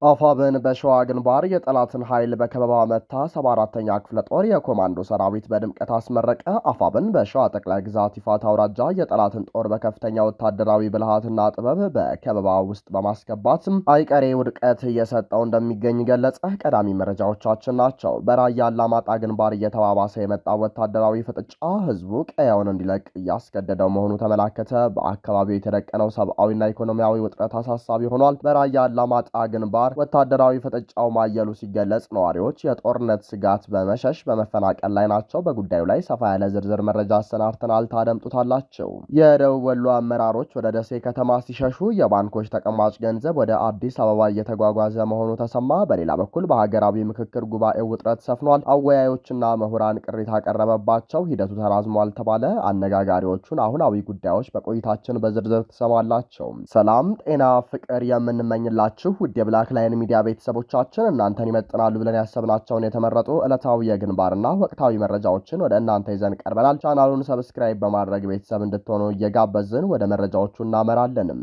አፋብን በሸዋ ግንባር የጠላትን ኃይል በከበባ መታ 74ኛ ክፍለ ጦር የኮማንዶ ሰራዊት በድምቀት አስመረቀ። አፋብን በሸዋ ጠቅላይ ግዛት ይፋት አውራጃ የጠላትን ጦር በከፍተኛ ወታደራዊ ብልሃትና ጥበብ በከበባ ውስጥ በማስገባት አይቀሬ ውድቀት እየሰጠው እንደሚገኝ ገለጸ። ቀዳሚ መረጃዎቻችን ናቸው። በራያ አላማጣ ግንባር እየተባባሰ የመጣው ወታደራዊ ፍጥጫ ህዝቡ ቀያውን እንዲለቅ እያስገደደው መሆኑ ተመላከተ። በአካባቢው የተደቀነው ሰብአዊና ኢኮኖሚያዊ ውጥረት አሳሳቢ ሆኗል። በራያ አላማጣ ግንባር ወታደራዊ ፍጥጫው ማየሉ ሲገለጽ ነዋሪዎች የጦርነት ስጋት በመሸሽ በመፈናቀል ላይ ናቸው። በጉዳዩ ላይ ሰፋ ያለ ዝርዝር መረጃ አሰናድተናል፣ ታደምጡታላችሁ። የደቡብ ወሎ አመራሮች ወደ ደሴ ከተማ ሲሸሹ የባንኮች ተቀማጭ ገንዘብ ወደ አዲስ አበባ እየተጓጓዘ መሆኑ ተሰማ። በሌላ በኩል በሀገራዊ ምክክር ጉባኤው ውጥረት ሰፍኗል። አወያዮችና ምሁራን ቅሬታ ቀረበባቸው። ሂደቱ ተራዝሟል ተባለ። አነጋጋሪዎቹን አሁናዊ ጉዳዮች በቆይታችን በዝርዝር ትሰማላቸው። ሰላም፣ ጤና፣ ፍቅር የምንመኝላችሁ ውድ የብላክ ላይን ሚዲያ ቤተሰቦቻችን እናንተን ይመጥናሉ ብለን ያሰብናቸውን የተመረጡ ዕለታዊ የግንባርና ወቅታዊ መረጃዎችን ወደ እናንተ ይዘን ቀርበናል። ቻናሉን ሰብስክራይብ በማድረግ ቤተሰብ እንድትሆኑ እየጋበዝን ወደ መረጃዎቹ እናመራለንም።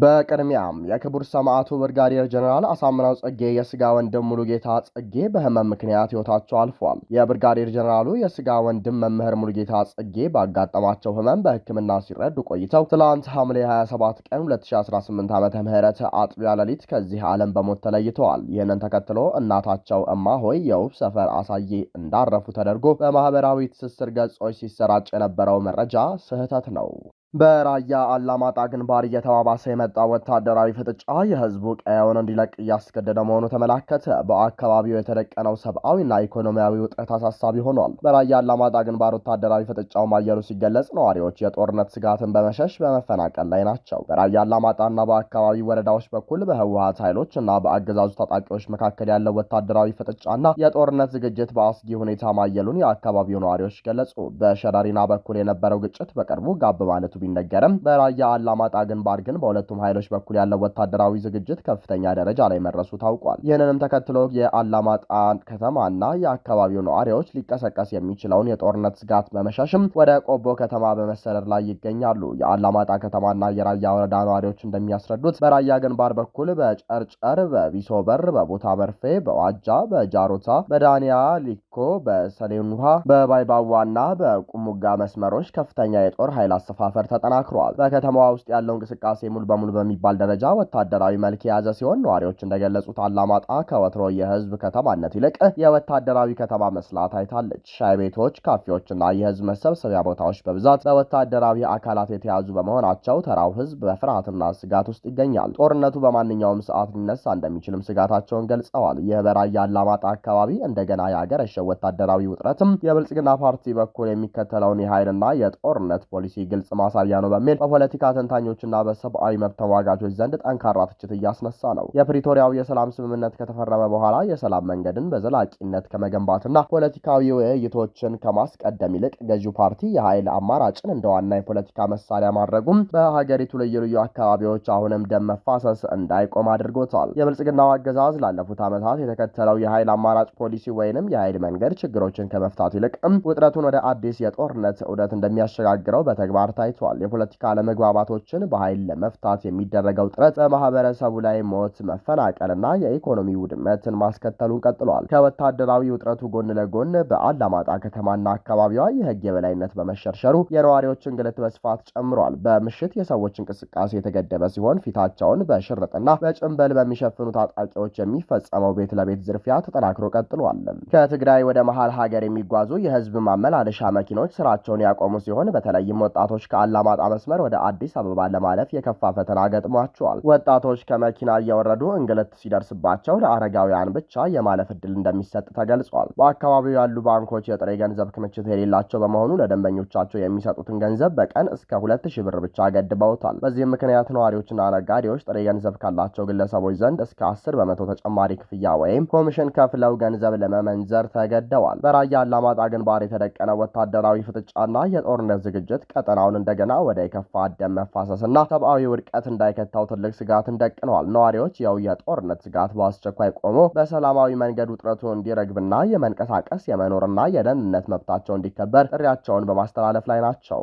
በቅድሚያም የክቡር ሰማዕቱ ብርጋዴር ጀነራል አሳምነው ጽጌ የስጋ ወንድም ሙሉጌታ ጽጌ በህመም ምክንያት ህይወታቸው አልፏል። የብርጋዴር ጀነራሉ የስጋ ወንድም መምህር ሙሉጌታ ጽጌ ባጋጠማቸው ህመም በሕክምና ሲረዱ ቆይተው ትላንት ሐምሌ 27 ቀን 2018 ዓመተ ምህረት አጥቢያ ሌሊት ከዚህ ዓለም በሞት ተለይተዋል። ይህንን ተከትሎ እናታቸው እማሆይ የውብ ሰፈር አሳዬ እንዳረፉ ተደርጎ በማህበራዊ ትስስር ገጾች ሲሰራጭ የነበረው መረጃ ስህተት ነው። በራያ አላማጣ ግንባር እየተባባሰ የመጣው ወታደራዊ ፍጥጫ የህዝቡ ቀያውን እንዲለቅ እያስገደደ መሆኑ ተመላከተ። በአካባቢው የተደቀነው ሰብአዊና ኢኮኖሚያዊ ውጥረት አሳሳቢ ሆኗል። በራያ አላማጣ ግንባር ወታደራዊ ፍጥጫው ማየሉ ሲገለጽ ነዋሪዎች የጦርነት ስጋትን በመሸሽ በመፈናቀል ላይ ናቸው። በራያ አላማጣና በአካባቢው ወረዳዎች በኩል በህወሓት ኃይሎች እና በአገዛዙ ታጣቂዎች መካከል ያለው ወታደራዊ ፍጥጫና የጦርነት ዝግጅት በአስጊ ሁኔታ ማየሉን የአካባቢው ነዋሪዎች ገለጹ። በሸረሪና በኩል የነበረው ግጭት በቅርቡ ጋብ ማለቱ ቢነገርም በራያ አላማጣ ግንባር ግን በሁለቱም ኃይሎች በኩል ያለው ወታደራዊ ዝግጅት ከፍተኛ ደረጃ ላይ መድረሱ ታውቋል። ይህንንም ተከትሎ የአላማጣ ከተማና የአካባቢው ነዋሪዎች ሊቀሰቀስ የሚችለውን የጦርነት ስጋት በመሸሽም ወደ ቆቦ ከተማ በመሰደድ ላይ ይገኛሉ። የአላማጣ ከተማና የራያ ወረዳ ነዋሪዎች እንደሚያስረዱት በራያ ግንባር በኩል በጨርጨር፣ በቢሶበር፣ በቦታ መርፌ፣ በዋጃ፣ በጃሮታ፣ በዳንያ ሊኮ፣ በሰሌን ውሃ፣ በባይባዋና በቁሙጋ መስመሮች ከፍተኛ የጦር ኃይል አሰፋፈር ተጠናክሯል። በከተማዋ ውስጥ ያለው እንቅስቃሴ ሙሉ በሙሉ በሚባል ደረጃ ወታደራዊ መልክ የያዘ ሲሆን ነዋሪዎች እንደገለጹት አላማጣ ከወትሮ የህዝብ ከተማነት ይልቅ የወታደራዊ ከተማ መስላ ታይታለች። ሻይ ቤቶች፣ ካፌዎችና የህዝብ መሰብሰቢያ ቦታዎች በብዛት በወታደራዊ አካላት የተያዙ በመሆናቸው ተራው ህዝብ በፍርሃትና ስጋት ውስጥ ይገኛል። ጦርነቱ በማንኛውም ሰዓት ሊነሳ እንደሚችልም ስጋታቸውን ገልጸዋል። ይህ በራያ አላማጣ አካባቢ እንደገና ያገረሸው ወታደራዊ ውጥረትም የብልጽግና ፓርቲ በኩል የሚከተለውን የኃይልና የጦርነት ፖሊሲ ግልጽ ማሳያ ነው በሚል በፖለቲካ ተንታኞችና በሰብአዊ መብት ተሟጋቾች ዘንድ ጠንካራ ትችት እያስነሳ ነው። የፕሪቶሪያው የሰላም ስምምነት ከተፈረመ በኋላ የሰላም መንገድን በዘላቂነት ከመገንባትና ፖለቲካዊ ውይይቶችን ከማስቀደም ይልቅ ገዢው ፓርቲ የኃይል አማራጭን እንደ ዋና የፖለቲካ መሳሪያ ማድረጉም በሀገሪቱ ልዩ ልዩ አካባቢዎች አሁንም ደም መፋሰስ እንዳይቆም አድርጎታል። የብልጽግናው አገዛዝ ላለፉት ዓመታት የተከተለው የኃይል አማራጭ ፖሊሲ ወይንም የኃይል መንገድ ችግሮችን ከመፍታት ይልቅ ውጥረቱን ወደ አዲስ የጦርነት ዑደት እንደሚያሸጋግረው በተግባር ታይቷል። የፖለቲካ አለመግባባቶችን በኃይል ለመፍታት የሚደረገው ጥረት በማህበረሰቡ ላይ ሞት፣ መፈናቀልና የኢኮኖሚ ውድመትን ማስከተሉን ቀጥሏል። ከወታደራዊ ውጥረቱ ጎን ለጎን በአላማጣ ከተማና አካባቢዋ የህግ የበላይነት በመሸርሸሩ የነዋሪዎች እንግልት በስፋት ጨምሯል። በምሽት የሰዎች እንቅስቃሴ የተገደበ ሲሆን ፊታቸውን በሽርጥና በጭንበል በሚሸፍኑ ታጣቂዎች የሚፈጸመው ቤት ለቤት ዝርፊያ ተጠናክሮ ቀጥሏል። ከትግራይ ወደ መሃል ሀገር የሚጓዙ የህዝብ ማመላለሻ መኪኖች ስራቸውን ያቆሙ ሲሆን በተለይም ወጣቶች ከአላማጣ መስመር ወደ አዲስ አበባ ለማለፍ የከፋ ፈተና ገጥሟቸዋል። ወጣቶች ከመኪና እየወረዱ እንግልት ሲደርስባቸው ለአረጋውያን ብቻ የማለፍ እድል እንደሚሰጥ ተገልጿል። በአካባቢው ያሉ ባንኮች የጥሬ ገንዘብ ክምችት የሌላቸው በመሆኑ ለደንበኞቻቸው የሚሰጡትን ገንዘብ በቀን እስከ 2000 ብር ብቻ ገድበውታል። በዚህም ምክንያት ነዋሪዎችና ነጋዴዎች ጥሬ ገንዘብ ካላቸው ግለሰቦች ዘንድ እስከ 10 በመቶ ተጨማሪ ክፍያ ወይም ኮሚሽን ከፍለው ገንዘብ ለመመንዘር ተገደዋል። በራያ አላማጣ ግንባር የተደቀነው ወታደራዊ ፍጥጫና የጦርነት ዝግጅት ቀጠናውን እንደገና ወደ የከፋ ደም መፋሰስና ሰብአዊ ውድቀት እንዳይከታው ትልቅ ስጋትን ደቅነዋል። ነዋሪዎች የጦርነት ስጋት በአስቸኳይ ቆሞ በሰላማዊ መንገድ ውጥረቱ እንዲረግብና የመንቀሳቀስ የመኖርና የደህንነት መብታቸው እንዲከበር ጥሪያቸውን በማስተላለፍ ላይ ናቸው።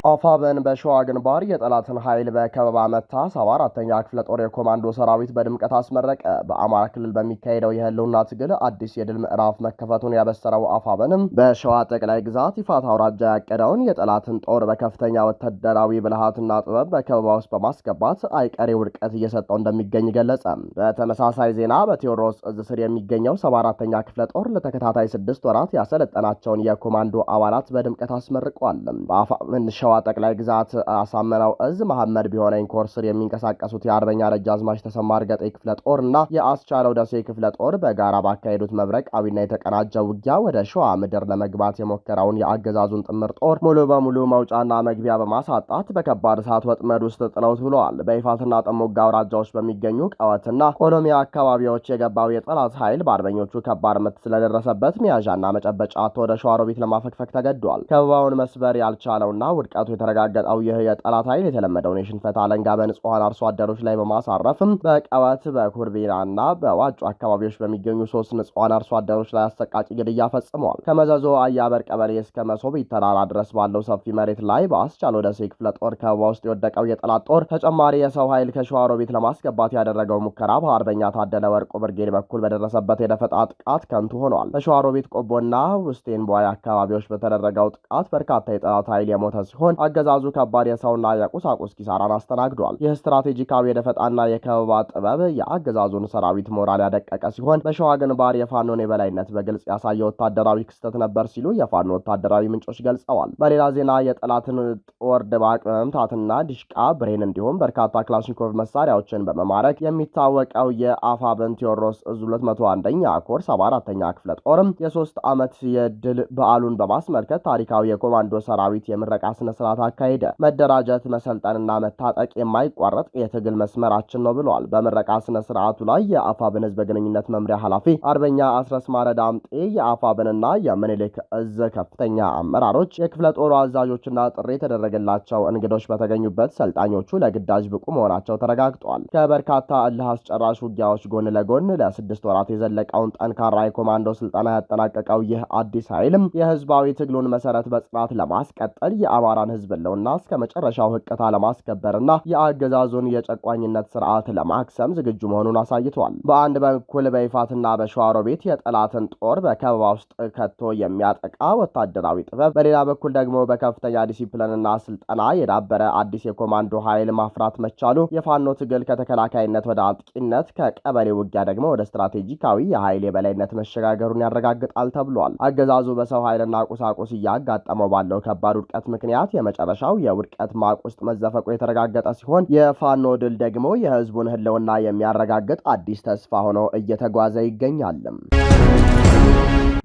አፋብን በሸዋ ግንባር የጠላትን ኃይል በከበባ መታ 74ኛ ክፍለ ጦር የኮማንዶ ሰራዊት በድምቀት አስመረቀ። በአማራ ክልል በሚካሄደው የህልውና ትግል አዲስ የድል ምዕራፍ መከፈቱን ያበሰረው አፋብንም በሸዋ ጠቅላይ ግዛት ይፋት አውራጃ ያቀደውን የጠላትን ጦር በከፍተኛ ወታደራዊ ብልሃትና ጥበብ በከበባ ውስጥ በማስገባት አይቀሬ ውድቀት እየሰጠው እንደሚገኝ ገለጸ። በተመሳሳይ ዜና በቴዎድሮስ እዝ ስር የሚገኘው 74ኛ ክፍለ ጦር ለተከታታይ 6 ወራት ያሰለጠናቸውን የኮማንዶ አባላት በድምቀት አስመርቋል። በአፋብን ሸዋ ጠቅላይ ግዛት አሳምነው እዝ መሐመድ ቢሆነኝ ኮር ስር የሚንቀሳቀሱት የአርበኛ ደጃዝማች ተሰማ እርገጤ ክፍለ ጦር እና የአስቻለው ደሴ ክፍለ ጦር በጋራ ባካሄዱት መብረቃዊና የተቀናጀ ውጊያ ወደ ሸዋ ምድር ለመግባት የሞከረውን የአገዛዙን ጥምር ጦር ሙሉ በሙሉ መውጫና መግቢያ በማሳጣት በከባድ እሳት ወጥመድ ውስጥ ጥለውት ብለዋል። በይፋትና ጥሙጋ አውራጃዎች በሚገኙ ቀወትና ቆሎሚያ አካባቢዎች የገባው የጠላት ኃይል በአርበኞቹ ከባድ ምት ስለደረሰበት መያዣና መጨበጫ ወደ ሸዋሮቢት ለማፈግፈግ ተገዷል። ከበባውን መስበር ያልቻለውና ውድቀቱ የተረጋገጠው ይህ የጠላት ኃይል የተለመደውን የሽንፈት አለንጋ በንጹሐን አርሶ አደሮች ላይ በማሳረፍም በቀወት በኩርቢራና በዋጮ አካባቢዎች በሚገኙ 3 ንጹሐን አርሶ አደሮች ላይ አሰቃቂ ግድያ ፈጽመዋል። ከመዘዞ አያበር ቀበሌ እስከ መሶቢት ተራራ ድረስ ባለው ሰፊ መሬት ላይ በአስቻለው ደሴ ክፍለ ጦር ከበባ ውስጥ የወደቀው የጠላት ጦር ተጨማሪ የሰው ኃይል ከሸዋሮቢት ለማስገባት ያደረገው ሙከራ በአርበኛ ታደለ ወርቁ ብርጌድ በኩል በደረሰበት የደፈጣ ጥቃት ከንቱ ሆኗል። በሸዋሮቢት ቆቦና ውስጤን ቦይ አካባቢዎች በተደረገው ጥቃት በርካታ የጠላት ኃይል የሞተ ሲሆን አገዛዙ ከባድ የሰውና የቁሳቁስ ኪሳራን አስተናግዷል። ይህ ስትራቴጂካዊ የደፈጣና የከበባ ጥበብ የአገዛዙን ሰራዊት ሞራል ያደቀቀ ሲሆን በሸዋ ግንባር የፋኖን የበላይነት በግልጽ ያሳየ ወታደራዊ ክስተት ነበር ሲሉ የፋኖ ወታደራዊ ምንጮች ገልጸዋል። በሌላ ዜና የጠላትን ጦር ድባቅ በመምታትና ዲሽቃ፣ ብሬን እንዲሁም በርካታ ክላሽንኮቭ መሳሪያዎችን በመማረክ የሚታወቀው የአፋብን ቴዎድሮስ እዝ 201ኛ ኮር 74ኛ ክፍለ ጦርም የ3 ዓመት የድል በዓሉን በማስመልከት ታሪካዊ የኮማንዶ ሰራዊት የምረቃ ስነ ስርዓት አካሄደ። መደራጀት፣ መሰልጠንና መታጠቅ የማይቋረጥ የትግል መስመራችን ነው ብለዋል። በምረቃ ስነ ስርዓቱ ላይ የአፋብን ህዝብ ግንኙነት መምሪያ ኃላፊ አርበኛ አስረስ ማረዳ አምጤ፣ የአፋብንና የምኒልክ እዝ ከፍተኛ አመራሮች፣ የክፍለ ጦሩ አዛዦችና ጥሪ የተደረገላቸው እንግዶች በተገኙበት ሰልጣኞቹ ለግዳጅ ብቁ መሆናቸው ተረጋግጧል። ከበርካታ እልህ አስጨራሽ ውጊያዎች ጎን ለጎን ለ6 ወራት የዘለቀውን ጠንካራ የኮማንዶ ስልጠና ያጠናቀቀው ይህ አዲስ ኃይልም የህዝባዊ ትግሉን መሰረት በጽናት ለማስቀጠል የአማራን ህዝብ ለውና እስከ መጨረሻው ህቅታ ለማስከበርና የአገዛዙን የጨቋኝነት ስርዓት ለማክሰም ዝግጁ መሆኑን አሳይቷል። በአንድ በኩል በይፋትና በሸዋሮቢት የጠላትን ጦር በከበባ ውስጥ ከቶ የሚያጠቃ ወታደራዊ ጥበብ፣ በሌላ በኩል ደግሞ በከፍተኛ ዲሲፕሊንና ስልጠና የዳበረ አዲስ የኮማንዶ ኃይል ማፍራት መቻሉ የፋኖ ትግል ከተከላካይነት ወደ አጥቂነት፣ ከቀበሌ ውጊያ ደግሞ ወደ ስትራቴጂካዊ የኃይል የበላይነት መሸጋገሩን ያረጋግጣል ተብሏል። አገዛዙ በሰው ኃይልና ቁሳቁስ እያጋጠመው ባለው ከባድ ውድቀት ምክንያት የመጨረሻው የውድቀት ማቅ ውስጥ መዘፈቁ የተረጋገጠ ሲሆን የፋኖ ድል ደግሞ የህዝቡን ህልውና የሚያረጋግጥ አዲስ ተስፋ ሆኖ እየተጓዘ ይገኛል።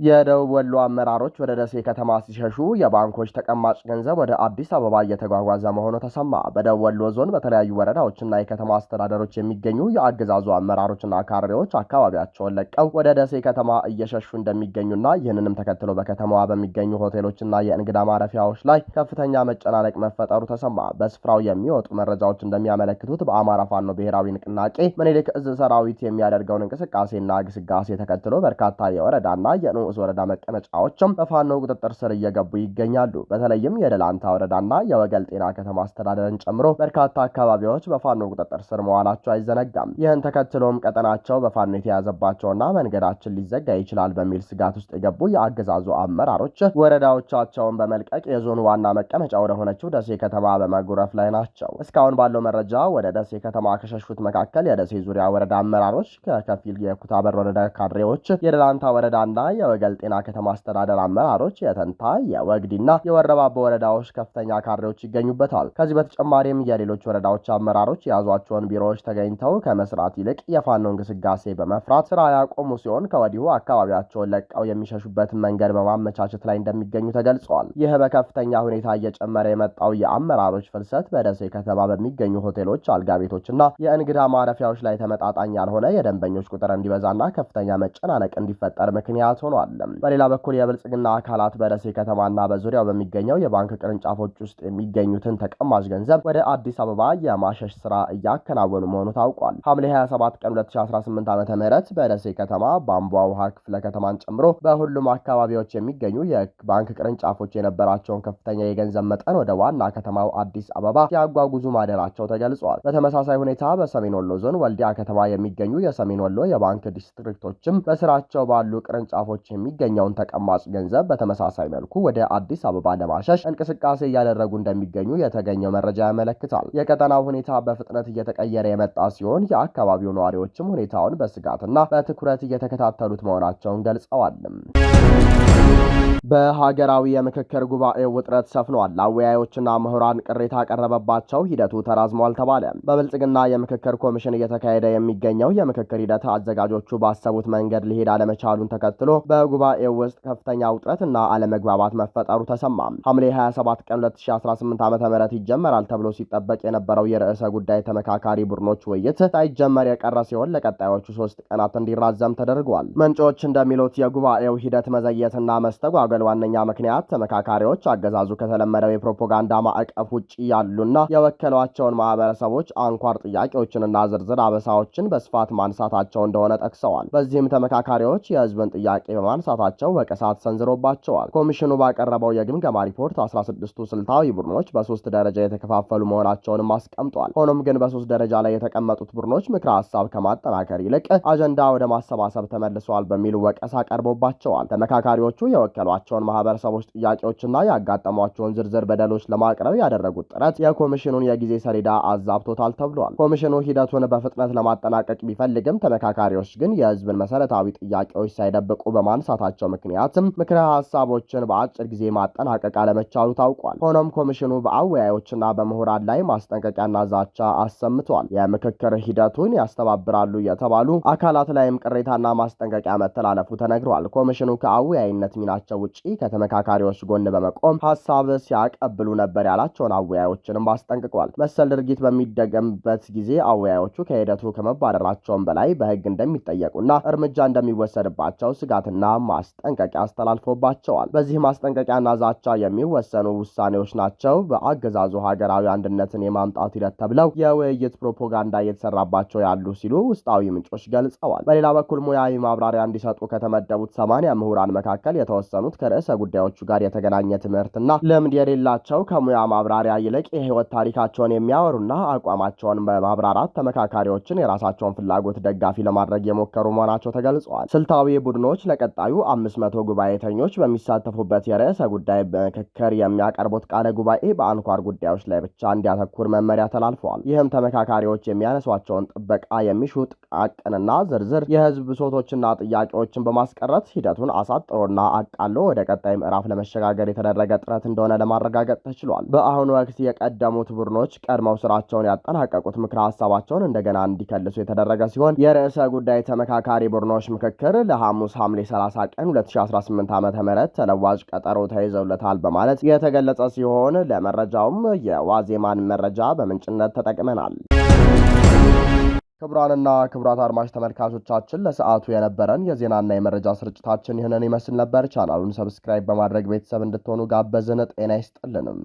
የደቡብ ወሎ አመራሮች ወደ ደሴ ከተማ ሲሸሹ የባንኮች ተቀማጭ ገንዘብ ወደ አዲስ አበባ እየተጓጓዘ መሆኑ ተሰማ። በደቡብ ወሎ ዞን በተለያዩ ወረዳዎችና የከተማ አስተዳደሮች የሚገኙ የአገዛዙ አመራሮችና ካድሬዎች አካባቢያቸውን ለቀው ወደ ደሴ ከተማ እየሸሹ እንደሚገኙና ይህንንም ተከትሎ በከተማዋ በሚገኙ ሆቴሎችና የእንግዳ ማረፊያዎች ላይ ከፍተኛ መጨናነቅ መፈጠሩ ተሰማ። በስፍራው የሚወጡ መረጃዎች እንደሚያመለክቱት በአማራ ፋኖ ብሔራዊ ንቅናቄ ምኒልክ እዝ ሰራዊት የሚያደርገውን እንቅስቃሴና ግስጋሴ ተከትሎ በርካታ የወረዳና የንዑስ ወረዳ መቀመጫዎችም በፋኖ ቁጥጥር ስር እየገቡ ይገኛሉ። በተለይም የደላንታ ወረዳና የወገል ጤና ከተማ አስተዳደርን ጨምሮ በርካታ አካባቢዎች በፋኖ ቁጥጥር ስር መዋላቸው አይዘነጋም። ይህን ተከትሎም ቀጠናቸው በፋኖ የተያዘባቸውና መንገዳችን ሊዘጋ ይችላል በሚል ስጋት ውስጥ የገቡ የአገዛዙ አመራሮች ወረዳዎቻቸውን በመልቀቅ የዞኑ ዋና መቀመጫ ወደ ሆነችው ደሴ ከተማ በመጉረፍ ላይ ናቸው። እስካሁን ባለው መረጃ ወደ ደሴ ከተማ ከሸሹት መካከል የደሴ ዙሪያ ወረዳ አመራሮች፣ ከከፊል የኩታበር ወረዳ ካድሬዎች፣ የደላንታ ወረዳና የወገል ጤና ከተማ አስተዳደር አመራሮች፣ የተንታ የወግዲና የወረባቦ ወረዳዎች ከፍተኛ ካድሬዎች ይገኙበታል። ከዚህ በተጨማሪም የሌሎች ወረዳዎች አመራሮች የያዟቸውን ቢሮዎች ተገኝተው ከመስራት ይልቅ የፋኖ እንቅስቃሴ በመፍራት ስራ ያቆሙ ሲሆን ከወዲሁ አካባቢያቸውን ለቀው የሚሸሹበትን መንገድ በማመቻቸት ላይ እንደሚገኙ ተገልጿል። ይህ በከፍተኛ ሁኔታ እየጨመረ የመጣው የአመራሮች ፍልሰት በደሴ ከተማ በሚገኙ ሆቴሎች፣ አልጋ ቤቶችና የእንግዳ ማረፊያዎች ላይ ተመጣጣኝ ያልሆነ የደንበኞች ቁጥር እንዲበዛና ከፍተኛ መጨናነቅ እንዲፈጠር ምክንያት ሆኗል። በሌላ በኩል የብልጽግና አካላት በደሴ ከተማና በዙሪያው በሚገኘው የባንክ ቅርንጫፎች ውስጥ የሚገኙትን ተቀማጭ ገንዘብ ወደ አዲስ አበባ የማሸሽ ስራ እያከናወኑ መሆኑ ታውቋል። ሐምሌ 27 ቀን 2018 ዓ.ም በደሴ ከተማ በአምቧ ውሃ ክፍለ ከተማን ጨምሮ በሁሉም አካባቢዎች የሚገኙ የባንክ ቅርንጫፎች የነበራቸውን ከፍተኛ የገንዘብ መጠን ወደ ዋና ከተማው አዲስ አበባ ሲያጓጉዙ ማደራቸው ተገልጿል። በተመሳሳይ ሁኔታ በሰሜን ወሎ ዞን ወልዲያ ከተማ የሚገኙ የሰሜን ወሎ የባንክ ዲስትሪክቶችም በስራቸው ባሉ ቅርንጫፎች የሚገኘውን ተቀማጭ ገንዘብ በተመሳሳይ መልኩ ወደ አዲስ አበባ ለማሸሽ እንቅስቃሴ እያደረጉ እንደሚገኙ የተገኘው መረጃ ያመለክታል። የቀጠናው ሁኔታ በፍጥነት እየተቀየረ የመጣ ሲሆን የአካባቢው ነዋሪዎችም ሁኔታውን በስጋትና በትኩረት እየተከታተሉት መሆናቸውን ገልጸዋል። በሀገራዊ የምክክር ጉባኤው ውጥረት ሰፍኗል። አወያዮችና ምሁራን ቅሬታ ቀረበባቸው። ሂደቱ ተራዝሟል ተባለ። በብልጽግና የምክክር ኮሚሽን እየተካሄደ የሚገኘው የምክክር ሂደት አዘጋጆቹ ባሰቡት መንገድ ሊሄድ አለመቻሉን ተከትሎ በጉባኤው ውስጥ ከፍተኛ ውጥረትና አለመግባባት መፈጠሩ ተሰማ። ሐምሌ 27 ቀን 2018 ዓ.ም ይጀመራል ተብሎ ሲጠበቅ የነበረው የርዕሰ ጉዳይ ተመካካሪ ቡድኖች ውይይት ሳይጀመር የቀረ ሲሆን ለቀጣዮቹ 3 ቀናት እንዲራዘም ተደርጓል። ምንጮች እንደሚሉት የጉባኤው ሂደት መዘየትና መስተጓጎል ዋነኛ ምክንያት ተመካካሪዎች አገዛዙ ከተለመደው የፕሮፓጋንዳ ማዕቀፍ ውጪ ያሉና የወከሏቸውን ማህበረሰቦች አንኳር ጥያቄዎችንና ዝርዝር አበሳዎችን በስፋት ማንሳታቸው እንደሆነ ጠቅሰዋል። በዚህም ተመካካሪዎች የህዝብን ጥያቄ በማንሳታቸው ወቀሳ ተሰንዝሮባቸዋል። ኮሚሽኑ ባቀረበው የግምገማ ሪፖርት 16ቱ ስልታዊ ቡድኖች በ3 ደረጃ የተከፋፈሉ መሆናቸውንም አስቀምጧል። ሆኖም ግን በ3 ደረጃ ላይ የተቀመጡት ቡድኖች ምክረ ሀሳብ ከማጠናከር ይልቅ አጀንዳ ወደ ማሰባሰብ ተመልሰዋል በሚል ወቀሳ ቀርቦባቸዋል። ተመካካሪዎቹ የወከሏቸውን ማህበረሰቦች ጥያቄዎችና ያጋጠሟቸውን ዝርዝር በደሎች ለማቅረብ ያደረጉት ጥረት የኮሚሽኑን የጊዜ ሰሌዳ አዛብቶታል ተብሏል። ኮሚሽኑ ሂደቱን በፍጥነት ለማጠናቀቅ ቢፈልግም ተመካካሪዎች ግን የህዝብን መሰረታዊ ጥያቄዎች ሳይደብቁ በማንሳታቸው ምክንያትም ምክረ ሀሳቦችን በአጭር ጊዜ ማጠናቀቅ አለመቻሉ ታውቋል። ሆኖም ኮሚሽኑ በአወያዮችና በምሁራን ላይ ማስጠንቀቂያና ዛቻ አሰምቷል። የምክክር ሂደቱን ያስተባብራሉ የተባሉ አካላት ላይም ቅሬታና ማስጠንቀቂያ መተላለፉ ተነግሯል። ኮሚሽኑ ከአወያይነት ሚናቸው ውጪ ከተመካካሪዎች ጎን በመቆም ሀሳብ ሲያቀብሉ ነበር ያላቸውን አወያዮችንም አስጠንቅቋል። መሰል ድርጊት በሚደገምበት ጊዜ አወያዮቹ ከሂደቱ ከመባረራቸውም በላይ በህግ እንደሚጠየቁና እርምጃ እንደሚወሰድባቸው ስጋትና ማስጠንቀቂያ አስተላልፎባቸዋል። በዚህ ማስጠንቀቂያና ዛቻ የሚወሰኑ ውሳኔዎች ናቸው በአገዛዙ ሀገራዊ አንድነትን የማምጣት ሂደት ተብለው የውይይት ፕሮፓጋንዳ እየተሰራባቸው ያሉ ሲሉ ውስጣዊ ምንጮች ገልጸዋል። በሌላ በኩል ሙያዊ ማብራሪያ እንዲሰጡ ከተመደቡት 80 ምሁራን መካከል የተወሰኑት ከርዕሰ ጉዳዮቹ ጋር የተገናኘ ትምህርትና ልምድ የሌላቸው ከሙያ ማብራሪያ ይልቅ የህይወት ታሪካቸውን የሚያወሩና አቋማቸውን በማብራራት ተመካካሪዎችን የራሳቸውን ፍላጎት ደጋፊ ለማድረግ የሞከሩ መሆናቸው ተገልጿል። ስልታዊ ቡድኖች ለቀጣዩ 500 ጉባኤተኞች በሚሳተፉበት የርዕሰ ጉዳይ ምክክር የሚያቀርቡት ቃለ ጉባኤ በአንኳር ጉዳዮች ላይ ብቻ እንዲያተኩር መመሪያ ተላልፈዋል። ይህም ተመካካሪዎች የሚያነሷቸውን ጥበቃ የሚሹ ጥቃቅንና ዝርዝር የህዝብ ብሶቶችና ጥያቄዎችን በማስቀረት ሂደቱን አሳጥሮና አቃሎ ወደ ቀጣይ ምዕራፍ ለመሸጋገር የተደረገ ጥረት እንደሆነ ለማረጋገጥ ተችሏል። በአሁኑ ወቅት የቀደሙት ቡድኖች ቀድመው ስራቸውን ያጠናቀቁት ምክረ ሀሳባቸውን እንደገና እንዲከልሱ የተደረገ ሲሆን የርዕሰ ጉዳይ ተመካካሪ ቡድኖች ምክክር ለሐሙስ ሐምሌ 30 ቀን 2018 ዓ.ም ተለዋጭ ቀጠሮ ተይዘውለታል በማለት የተገለጸ ሲሆን ለመረጃውም የዋዜማን መረጃ በምንጭነት ተጠቅመናል። ክቡራንና ክቡራት አድማጭ ተመልካቾቻችን ለሰዓቱ የነበረን የዜናና የመረጃ ስርጭታችን ይህንን ይመስል ነበር። ቻናሉን ሰብስክራይብ በማድረግ ቤተሰብ እንድትሆኑ ጋበዝን። ጤና ይስጥልንም።